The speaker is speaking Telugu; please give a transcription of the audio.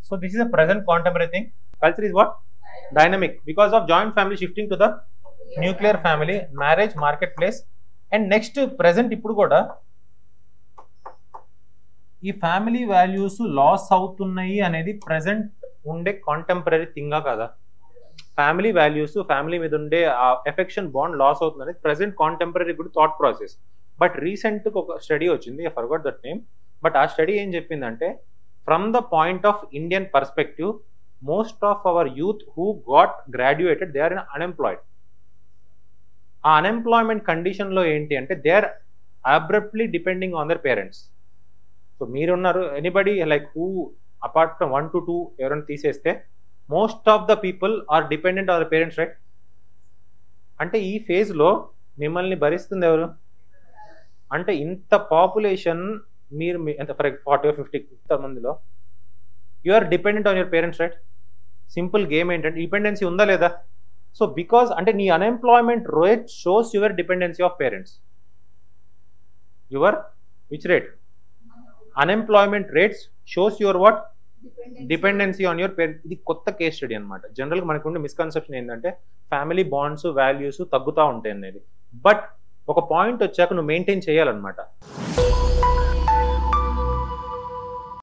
So this is a present contemporary thing. Culture is what? Dynamic. Because of joint family shifting to the nuclear family, marriage, marketplace, and next present ఇప్పుడు కూడా ఈ ఫ్యామిలీ వాల్యూస్ లాస్ అవుతున్నాయి అనేది ప్రెసెంట్ ఉండే కాంటెంపరీ థింగా కదా? ఫ్యామిలీ వాల్యూస్, ఫ్యామిలీ మీద ఉండే ఆ ఎఫెక్షన్ బాండ్ లాస్ అవుతుంది అనేది ప్రెసెంట్ కాంటెంపరీ కూడా థాట్ ప్రాసెస్. బట్ రీసెంట్గా ఒక స్టడీ వచ్చింది, I forgot that name. But ఆ స్టడీ ఏం చెప్పిందంటే, from the point of Indian perspective, most of our youth who got graduated they are unemployed. ఆ అన్ఎంప్లాయ్మెంట్ కండిషన్లో ఏంటి అంటే they are abruptly depending on their parents. So మీరున్నారు, anybody like who apart from 1 to 2 ఎవరైనా తీసేస్తే most of the people are dependent on the parents, right? అంటే ఈ ఫేజ్లో మిమ్మల్ని భరిస్తుంది ఎవరు? అంటే ఇంత పాపులేషన్, మీరు ఎంత ఫర్ 40 or 50 మందిలో you are dependent on your parents, right? Simple game ఏంటంటే డిపెండెన్సీ ఉందా లేదా? సో బికాజ్ అంటే నీ unemployment rate shows your dependency of parents. Your which rate? Unemployment rates shows your what? Dependency on your parents. ఇది కొత్త కేస్ స్టడీ అనమాట. జనరల్గా మనకు ఉండే మిస్కన్సెప్షన్ ఏంటంటే ఫ్యామిలీ బాండ్స్, వాల్యూస్ తగ్గుతూ ఉంటాయి అనేది. బట్ ఒక పాయింట్ వచ్చాక నువ్వు మెయింటైన్ చేయాలన్నమాట.